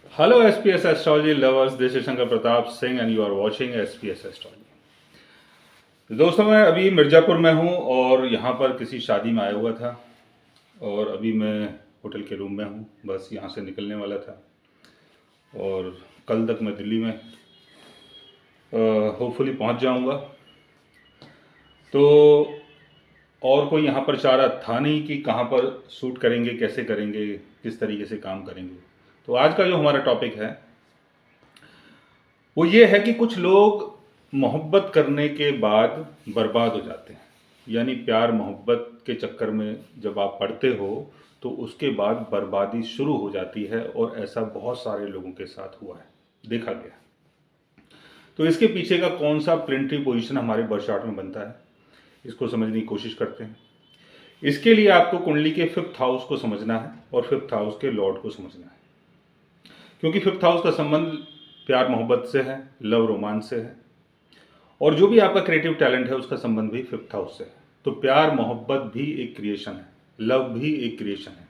Hello SPS Astrology lovers, this is Shankar Pratap Singh and you are watching SPS Astrology। दोस्तों मैं अभी मिर्ज़ापुर में हूँ और यहाँ पर किसी शादी में आया हुआ था और अभी मैं होटल के रूम में हूँ, बस यहाँ से निकलने वाला था और कल तक मैं दिल्ली में होपफुली पहुँच जाऊँगा। तो और कोई यहाँ पर चारा था नहीं कि कहाँ पर शूट करेंगे, कैसे करेंगे, किस तरीके से काम करेंगे। तो आज का जो हमारा टॉपिक है वो ये है कि कुछ लोग मोहब्बत करने के बाद बर्बाद हो जाते हैं, यानी प्यार मोहब्बत के चक्कर में जब आप पड़ते हो तो उसके बाद बर्बादी शुरू हो जाती है और ऐसा बहुत सारे लोगों के साथ हुआ है, देखा गया। तो इसके पीछे का कौन सा प्लेनेटरी पोजीशन हमारे बर्थ चार्ट में बनता है, इसको समझने की कोशिश करते हैं। इसके लिए आपको कुंडली के 5th हाउस को समझना है और 5th हाउस के लॉर्ड को समझना है, क्योंकि 5th हाउस का संबंध प्यार मोहब्बत से है, लव रोमांस से है, और जो भी आपका क्रिएटिव टैलेंट है उसका संबंध भी 5th हाउस से है। तो प्यार मोहब्बत भी एक क्रिएशन है, लव भी एक क्रिएशन है।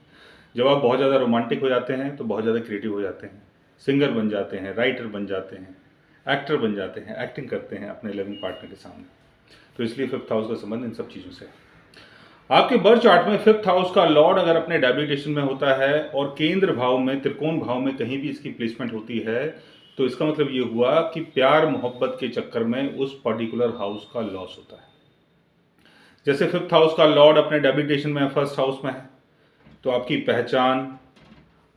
जब आप बहुत ज़्यादा रोमांटिक हो जाते हैं तो बहुत ज़्यादा क्रिएटिव हो जाते हैं, सिंगर बन जाते हैं, राइटर बन जाते हैं, एक्टर बन जाते हैं, एक्टिंग करते हैं अपने लविंग पार्टनर के सामने। तो इसलिए 5th हाउस का संबंध इन सब चीज़ों से है। आपके बर्थ चार्ट में 5th हाउस का लॉर्ड अगर अपने डेबिलिटेशन में होता है और केंद्र भाव में, त्रिकोण भाव में कहीं भी इसकी प्लेसमेंट होती है, तो इसका मतलब ये हुआ कि प्यार मोहब्बत के चक्कर में उस पर्टिकुलर हाउस का लॉस होता है। जैसे 5th हाउस का लॉर्ड अपने डेबिलिटेशन में 1st हाउस में है तो आपकी पहचान,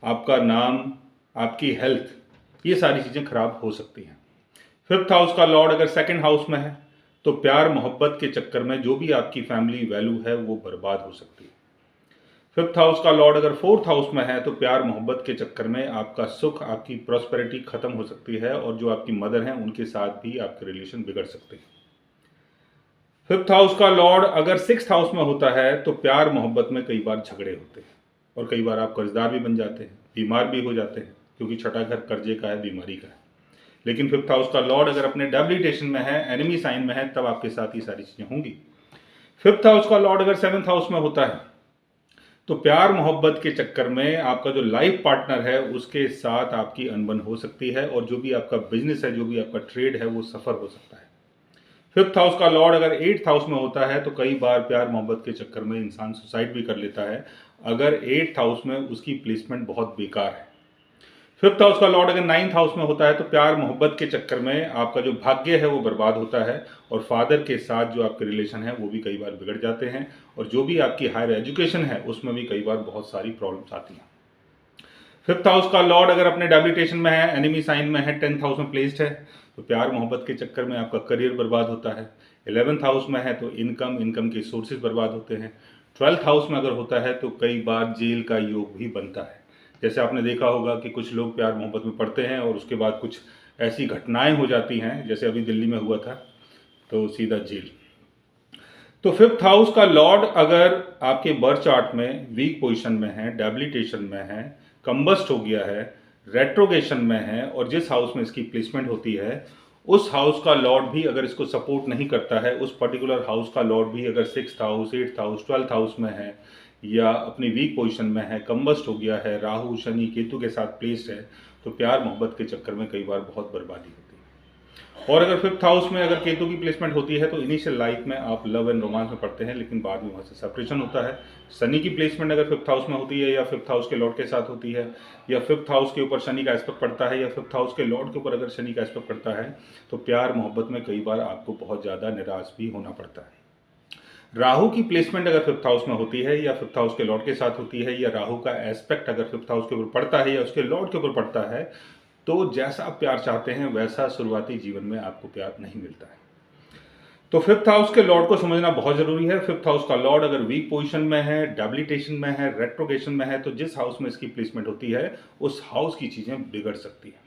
आपका नाम, आपकी हेल्थ, ये सारी चीज़ें खराब हो सकती हैं। 5th हाउस का लॉर्ड अगर 2nd हाउस में है तो प्यार मोहब्बत के चक्कर में जो भी आपकी फैमिली वैल्यू है वो बर्बाद हो सकती है। 5th हाउस का लॉर्ड अगर 4th हाउस में है तो प्यार मोहब्बत के चक्कर में आपका सुख, आपकी प्रॉस्पेरिटी खत्म हो सकती है और जो आपकी मदर हैं उनके साथ भी आपके रिलेशन बिगड़ सकते हैं। 5th हाउस का लॉर्ड अगर 6th हाउस में होता है तो प्यार मोहब्बत में कई बार झगड़े होते हैं और कई बार आप कर्जदार भी बन जाते हैं, बीमार भी हो जाते हैं, क्योंकि छठा घर कर्जे का है, बीमारी का है। लेकिन 5th हाउस का लॉर्ड अगर अपने डेबिलिटेशन में है, एनिमी साइन में है, तब आपके साथ ये सारी चीज़ें होंगी। 5th हाउस का लॉर्ड अगर 7th हाउस में होता है तो प्यार मोहब्बत के चक्कर में आपका जो लाइफ पार्टनर है उसके साथ आपकी अनबन हो सकती है और जो भी आपका बिजनेस है, जो भी आपका ट्रेड है, वो सफ़र हो सकता है। 5th हाउस का लॉर्ड अगर 8th हाउस में होता है तो कई बार प्यार मोहब्बत के चक्कर में इंसान सुसाइड भी कर लेता है अगर 8th हाउस में उसकी प्लेसमेंट बहुत बेकार है। 5th हाउस का लॉर्ड अगर 9th हाउस में होता है तो प्यार मोहब्बत के चक्कर में आपका जो भाग्य है वो बर्बाद होता है और फादर के साथ जो आपके रिलेशन है वो भी कई बार बिगड़ जाते हैं और जो भी आपकी हायर एजुकेशन है उसमें भी कई बार बहुत सारी प्रॉब्लम्स आती हैं। 5th हाउस का लॉर्ड अगर अपने डेबिलिटेशन में है, एनिमी साइन में है, 10th हाउस में प्लेस्ड है तो प्यार मोहब्बत के चक्कर में आपका करियर बर्बाद होता है। 11th हाउस में है तो इनकम के सोर्सेज बर्बाद होते हैं। 12th हाउस में अगर होता है तो कई बार जेल का योग भी बनता है। जैसे आपने देखा होगा कि कुछ लोग प्यार मोहब्बत में पड़ते हैं और उसके बाद कुछ ऐसी घटनाएं हो जाती हैं, जैसे अभी दिल्ली में हुआ था, तो सीधा जेल। तो 5th हाउस का लॉर्ड अगर आपके बर्थ चार्ट में वीक पोजीशन में है, डेबिलिटेशन में है, कंबस्ट हो गया है, रेट्रोगेशन में है और जिस हाउस में इसकी प्लेसमेंट होती है उस हाउस का लॉर्ड भी अगर इसको सपोर्ट नहीं करता है, उस पर्टिकुलर हाउस का लॉर्ड भी अगर 6th house, 8th house, 12th house में है या अपनी वीक पोजीशन में है, कंबस्ट हो गया है, राहु शनि केतु के साथ प्लेस्ड है, तो प्यार मोहब्बत के चक्कर में कई बार बहुत बर्बादी होती है। और अगर 5th हाउस में अगर केतु की प्लेसमेंट होती है तो इनिशियल लाइफ में आप लव एंड रोमांस में पढ़ते हैं, लेकिन बाद में वहाँ से सेपरेशन होता है। शनि की प्लेसमेंट अगर 5th हाउस में होती है या 5th हाउस के लॉर्ड के साथ होती है या 5th हाउस के ऊपर शनि का एस्पेक्ट पड़ता है या 5th हाउस के लॉर्ड के ऊपर अगर शनि का एस्पेक्ट पड़ता है तो प्यार मोहब्बत में कई बार आपको बहुत ज़्यादा निराश भी होना पड़ता है। राहु की प्लेसमेंट अगर 5th हाउस में होती है या 5th हाउस के लॉर्ड के साथ होती है या राहु का एस्पेक्ट अगर 5th हाउस के ऊपर पड़ता है या उसके लॉर्ड के ऊपर पड़ता है, तो जैसा आप प्यार चाहते हैं वैसा शुरुआती जीवन में आपको प्यार नहीं मिलता है। तो 5th हाउस के लॉर्ड को समझना बहुत जरूरी है। 5th हाउस का लॉर्ड अगर वीक पोजीशन में है, डेबिलिटेशन में है, रेट्रोगेशन में है, तो जिस हाउस में इसकी प्लेसमेंट होती है उस हाउस की चीजें बिगड़ सकती है।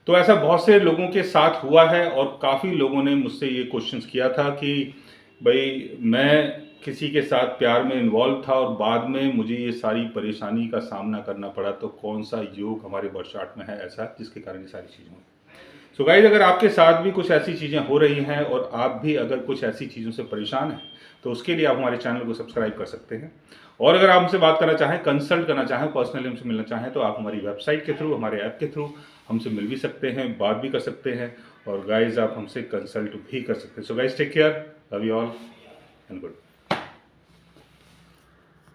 तो ऐसा बहुत से लोगों के साथ हुआ है और काफ़ी लोगों ने मुझसे ये क्वेश्चंस किया था कि भाई मैं किसी के साथ प्यार में इन्वॉल्व था और बाद में मुझे ये सारी परेशानी का सामना करना पड़ा, तो कौन सा योग हमारे बर्थ चार्ट में है ऐसा जिसके कारण ये सारी चीज़ें हुई। सो गाइज, अगर आपके साथ भी कुछ ऐसी चीज़ें हो रही हैं और आप भी अगर कुछ ऐसी चीज़ों से परेशान हैं तो उसके लिए आप हमारे चैनल को सब्सक्राइब कर सकते हैं। और अगर आप हमसे बात करना चाहें, कंसल्ट करना चाहें, पर्सनली हमसे मिलना चाहें तो आप हमारी वेबसाइट के थ्रू, हमारे ऐप के थ्रू हमसे मिल भी सकते हैं, बात भी कर सकते हैं और गाइज आप हमसे कंसल्ट भी कर सकते हैं। So guys, take care, love you all and good.